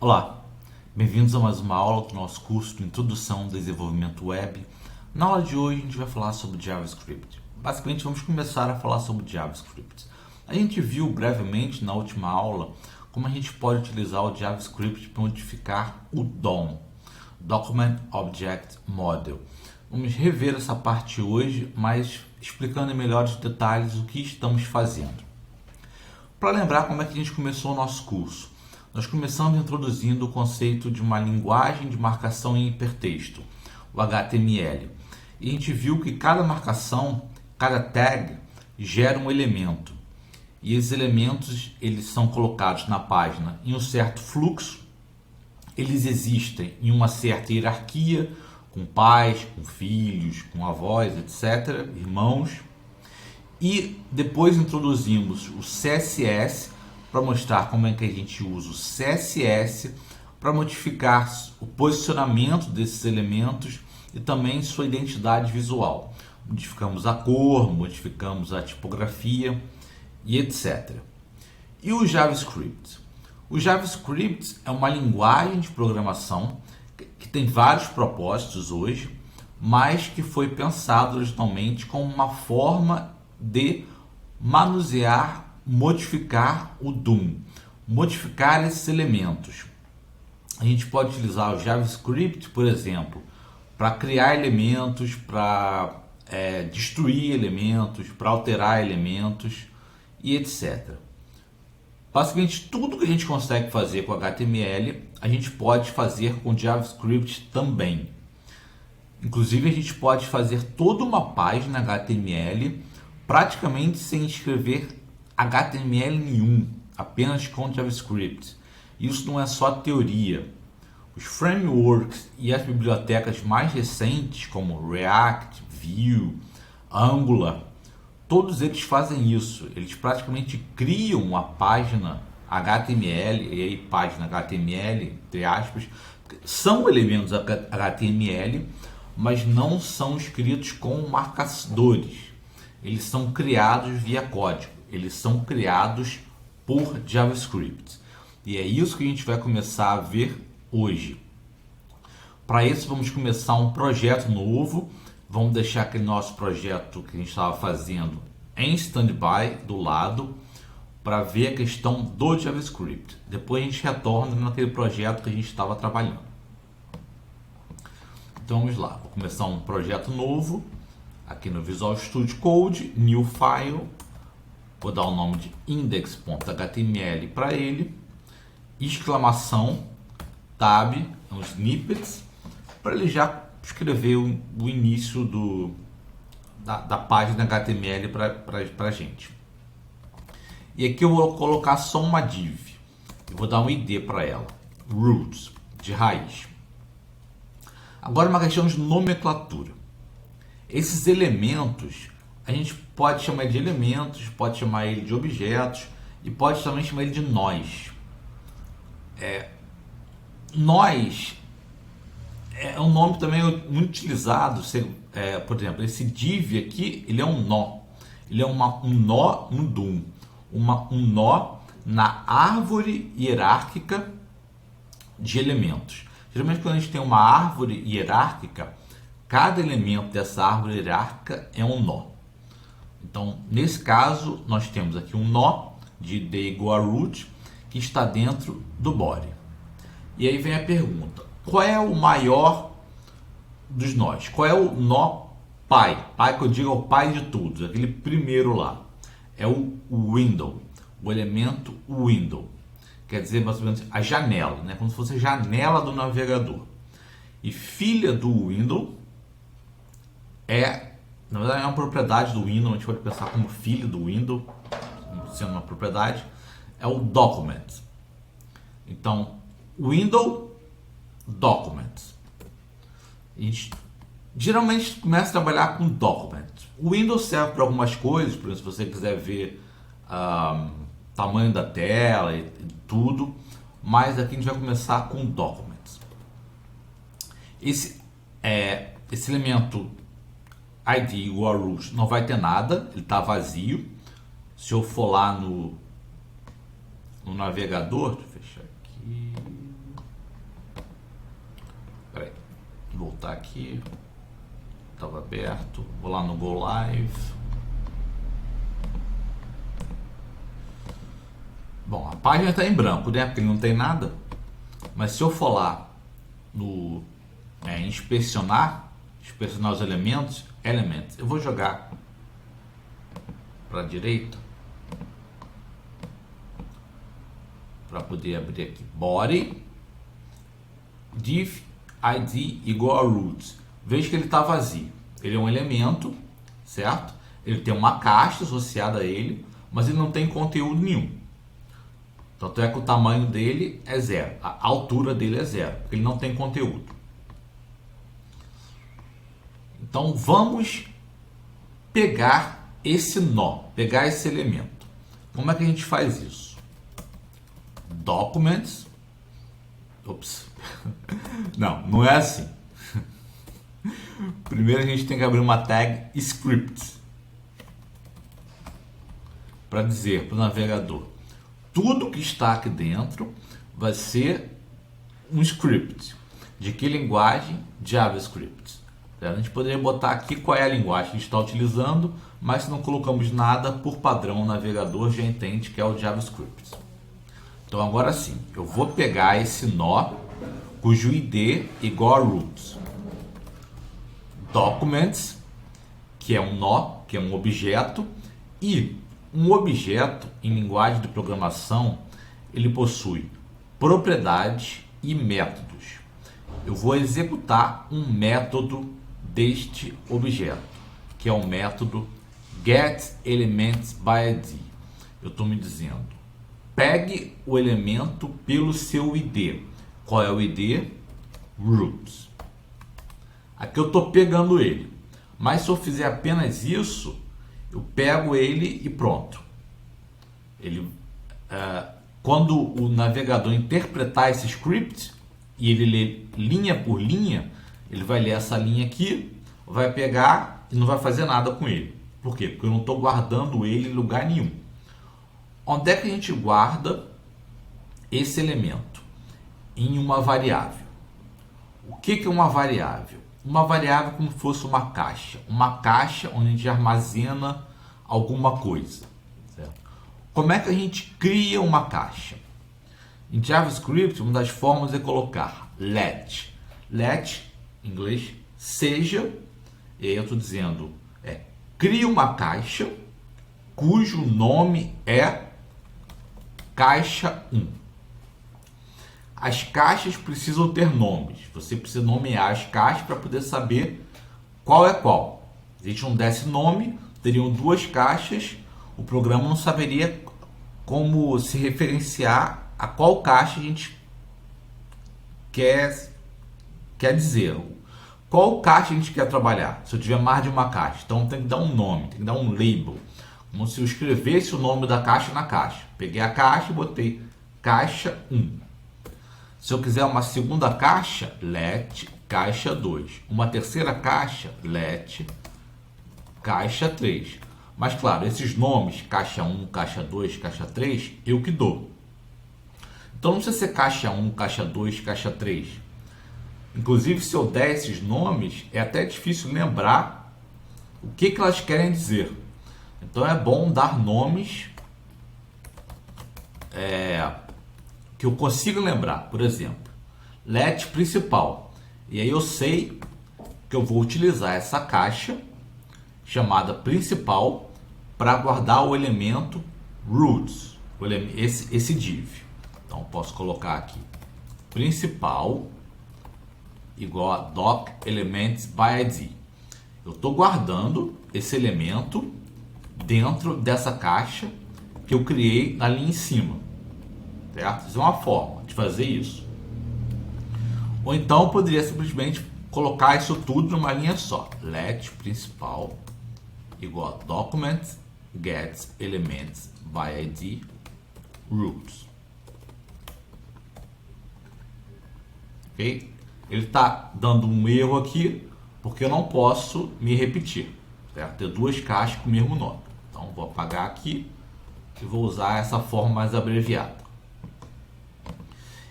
Olá, bem-vindos a mais uma aula do nosso curso de Introdução ao Desenvolvimento Web. Na aula de hoje a gente vai falar sobre JavaScript. Basicamente vamos começar a falar sobre JavaScript. A gente viu brevemente na última aula como a gente pode utilizar o JavaScript para modificar o DOM, Document Object Model. Vamos rever essa parte hoje, mas explicando em melhores detalhes o que estamos fazendo. Para lembrar como é que a gente começou o nosso curso, nós começamos introduzindo o conceito de uma linguagem de marcação em hipertexto, o HTML. E a gente viu que cada marcação, cada tag, gera um elemento. E esses elementos eles são colocados na página em um certo fluxo, eles existem em uma certa hierarquia, com pais, com filhos, com avós, etc., irmãos. E depois introduzimos o CSS para mostrar como é que a gente usa o CSS para modificar o posicionamento desses elementos e também sua identidade visual. Modificamos a cor, modificamos a tipografia e etc. E o JavaScript? O JavaScript é uma linguagem de programação que tem vários propósitos hoje, mas que foi pensado originalmente como uma forma de manusear, modificar o DOM, modificar esses elementos. A gente pode utilizar o JavaScript, por exemplo, para criar elementos, para destruir elementos, para alterar elementos e etc. Basicamente, tudo que a gente consegue fazer com HTML, a gente pode fazer com JavaScript também. Inclusive, a gente pode fazer toda uma página HTML praticamente sem escrever HTML nenhum, apenas com JavaScript. Isso não é só teoria. Os frameworks e as bibliotecas mais recentes, como React, Vue, Angular, todos eles fazem isso. Eles praticamente criam uma página HTML, e aí página HTML, entre aspas, são elementos HTML, mas não são escritos com marcadores. Eles são criados via código. Eles são criados por JavaScript. E é isso que a gente vai começar a ver hoje. Para isso, vamos começar um projeto novo. Vamos deixar aquele nosso projeto que a gente estava fazendo em stand-by do lado para ver a questão do JavaScript. Depois a gente retorna naquele projeto que a gente estava trabalhando. Então vamos lá. Vou começar um projeto novo aqui no Visual Studio Code, New File. Vou dar o nome de index.html para ele, exclamação, tab, snippets, para ele já escrever o início da página HTML para a gente. E aqui eu vou colocar só uma div. Eu vou dar um ID para ela, roots, de raiz. Agora uma questão de nomenclatura. Esses elementos, a gente pode chamar de elementos, pode chamar ele de objetos e pode também chamar ele de nós. Nós é um nome também muito utilizado. Por exemplo, esse div aqui, ele é um nó. Ele é um nó no DOM. Um nó na árvore hierárquica de elementos. Geralmente quando a gente tem uma árvore hierárquica, cada elemento dessa árvore hierárquica é um nó. Então, nesse caso, nós temos aqui um nó de id igual a root que está dentro do body. E aí vem a pergunta: qual é o maior dos nós? Qual é o nó pai? Pai que eu digo é o pai de todos, aquele primeiro lá. É o window, o elemento window. Quer dizer, mais ou menos, a janela, né? Como se fosse a janela do navegador. E filha do window na verdade, é uma propriedade do window. A gente pode pensar como filho do window, sendo uma propriedade, é o document. Então, window document. A gente geralmente começa a trabalhar com document. O window serve para algumas coisas, por exemplo, se você quiser ver tamanho da tela e tudo, mas aqui a gente vai começar com documents. Esse elemento id igual a root não vai ter nada, ele está vazio. Se eu for lá no navegador, deixa eu fechar aqui, voltar aqui, estava aberto, vou lá no Go Live. Bom, a página está em branco, né? Porque não tem nada. Mas se eu for lá no inspecionar os elementos, eu vou jogar para a direita para poder abrir aqui. Body, div id igual a root. Veja que ele está vazio. Ele é um elemento, certo? Ele tem uma caixa associada a ele, mas ele não tem conteúdo nenhum. Tanto é que o tamanho dele é 0, a altura dele é 0, porque ele não tem conteúdo. Então vamos pegar esse nó, pegar esse elemento. Como é que a gente faz isso? Documents. Ops. Não é assim. Primeiro a gente tem que abrir uma tag script para dizer para o navegador: tudo que está aqui dentro vai ser um script. De que linguagem? JavaScript. A gente poderia botar aqui qual é a linguagem que a gente está utilizando, mas se não colocamos nada, por padrão o navegador já entende que é o JavaScript. Então agora sim, eu vou pegar esse nó cujo ID igual a root. Documents, que é um nó, que é um objeto, e um objeto em linguagem de programação, ele possui propriedades e métodos. Eu vou executar um método deste objeto, que é o método getElementsById. Eu estou me dizendo, pegue o elemento pelo seu ID. Qual é o ID? Root. Aqui eu estou pegando ele, mas se eu fizer apenas isso, eu pego ele e pronto. Quando o navegador interpretar esse script e ele lê linha por linha, ele vai ler essa linha aqui, vai pegar e não vai fazer nada com ele. Por quê? Porque eu não estou guardando ele em lugar nenhum. Onde é que a gente guarda esse elemento? Em uma variável. O que é uma variável? Uma variável é como se fosse uma caixa. Uma caixa onde a gente armazena alguma coisa. Certo? Como é que a gente cria uma caixa? Em JavaScript, uma das formas é colocar let. Let, em inglês, seja, e aí eu estou dizendo, cria uma caixa cujo nome é caixa 1. As caixas precisam ter nomes. Você precisa nomear as caixas para poder saber qual é qual. Se a gente não desse nome, teriam duas caixas, o programa não saberia como se referenciar a qual caixa a gente quer dizer. Qual caixa a gente quer trabalhar? Se eu tiver mais de uma caixa, então tem que dar um nome, tem que dar um label. Como se eu escrevesse o nome da caixa na caixa. Peguei a caixa e botei caixa 1. Se eu quiser uma segunda caixa, let caixa 2. Uma terceira caixa, let caixa 3. Mas claro, esses nomes, caixa 1, caixa 2, caixa 3, eu que dou. Então não precisa ser caixa 1, caixa 2, caixa 3. Inclusive, se eu der esses nomes, é até difícil lembrar o que elas querem dizer. Então é bom dar nomes que eu consiga lembrar. Por exemplo, let principal. E aí eu sei que eu vou utilizar essa caixa chamada principal para guardar o elemento roots, esse div. Então posso colocar aqui principal igual a docElementsById. Eu estou guardando esse elemento dentro dessa caixa que eu criei na linha em cima. Certo? Isso é uma forma de fazer isso. Ou então eu poderia simplesmente colocar isso tudo numa linha só. Let principal igual a documents getElementsById roots. Ok? Ele está dando um erro aqui porque eu não posso me repetir. Certo? Ter duas caixas com o mesmo nome. Então vou apagar aqui e vou usar essa forma mais abreviada.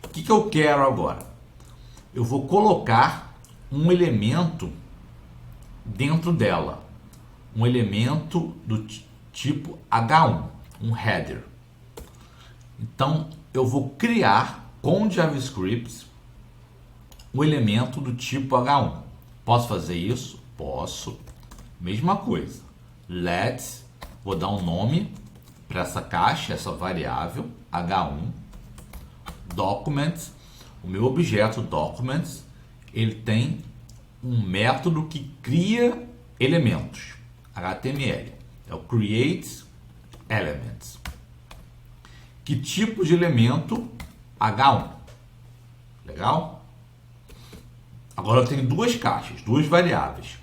O que eu quero agora? Eu vou colocar um elemento dentro dela, um elemento do tipo H1, um header. Então eu vou criar com JavaScript um elemento do tipo H1. Posso fazer isso? Posso. Mesma coisa. Let's, vou dar um nome para essa caixa, essa variável H1. Documents, o meu objeto Documents, ele tem um método que cria elementos, HTML, é o Create Elements. Que tipo de elemento? H1. Legal? Agora eu tenho duas caixas, duas variáveis.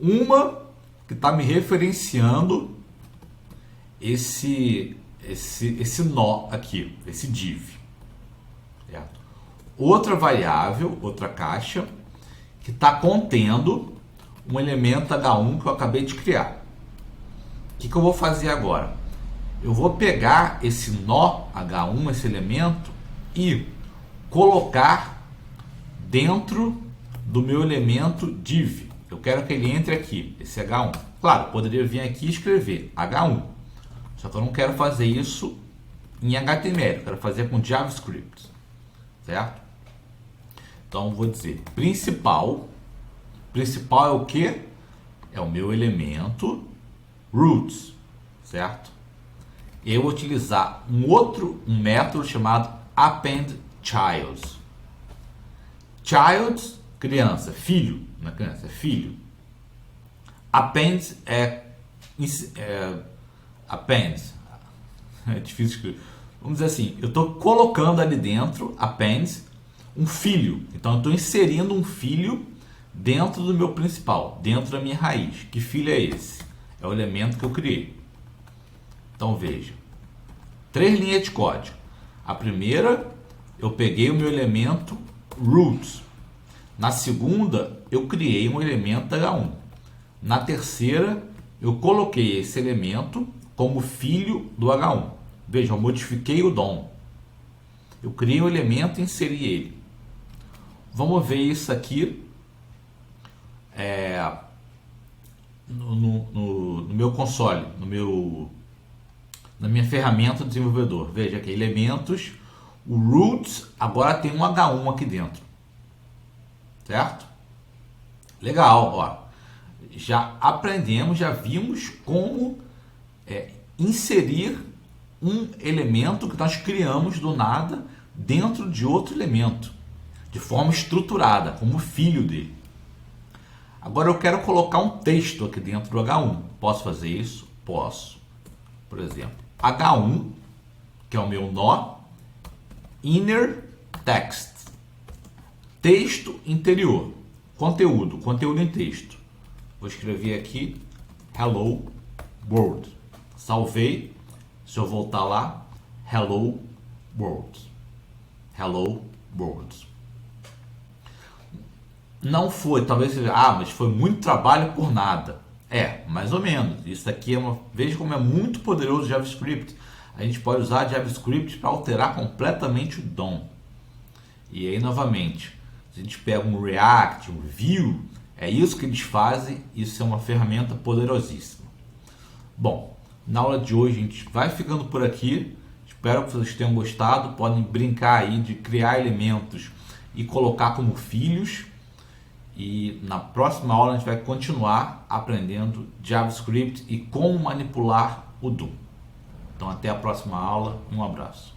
Uma que está me referenciando esse nó aqui, esse div. Certo? Outra variável, outra caixa, que está contendo um elemento H1 que eu acabei de criar. O que eu vou fazer agora? Eu vou pegar esse nó H1, esse elemento, e colocar dentro do meu elemento div. Eu quero que ele entre aqui, esse H1. Claro, poderia vir aqui e escrever H1. Só que eu não quero fazer isso em HTML, eu quero fazer com JavaScript. Certo? Então, vou dizer principal. Principal é o que? É o meu elemento roots. Certo? Eu vou utilizar um método chamado append child. Child, criança, filho. Não é criança, é filho. Append append. É difícil escrever. Vamos dizer assim, eu estou colocando ali dentro, append, um filho. Então, eu estou inserindo um filho dentro do meu principal, dentro da minha raiz. Que filho é esse? É o elemento que eu criei. Então, veja. 3 linhas de código. A primeira, eu peguei o meu elemento root. Na segunda, eu criei um elemento H1. Na terceira, eu coloquei esse elemento como filho do H1. Veja, eu modifiquei o DOM. Eu criei um elemento e inseri ele. Vamos ver isso aqui no meu console, na minha ferramenta do desenvolvedor. Veja aqui, elementos, o root agora tem um H1 aqui dentro. Certo? Legal, ó. Já aprendemos, já vimos como inserir um elemento que nós criamos do nada dentro de outro elemento, de forma estruturada, como filho dele. Agora eu quero colocar um texto aqui dentro do H1. Posso fazer isso? Posso. Por exemplo, H1, que é o meu nó, inner text. Texto interior. Conteúdo em texto. Vou escrever aqui hello world. Salvei. Se eu voltar lá, hello world. Hello world. Não foi, talvez seja, mas foi muito trabalho por nada. Mais ou menos. Isso aqui veja como é muito poderoso o JavaScript. A gente pode usar JavaScript para alterar completamente o DOM. E aí, novamente, se a gente pega um React, um Vue, é isso que eles fazem. Isso é uma ferramenta poderosíssima. Bom, na aula de hoje a gente vai ficando por aqui. Espero que vocês tenham gostado. Podem brincar aí de criar elementos e colocar como filhos. E na próxima aula a gente vai continuar aprendendo JavaScript e como manipular o DOM. Então até a próxima aula. Um abraço.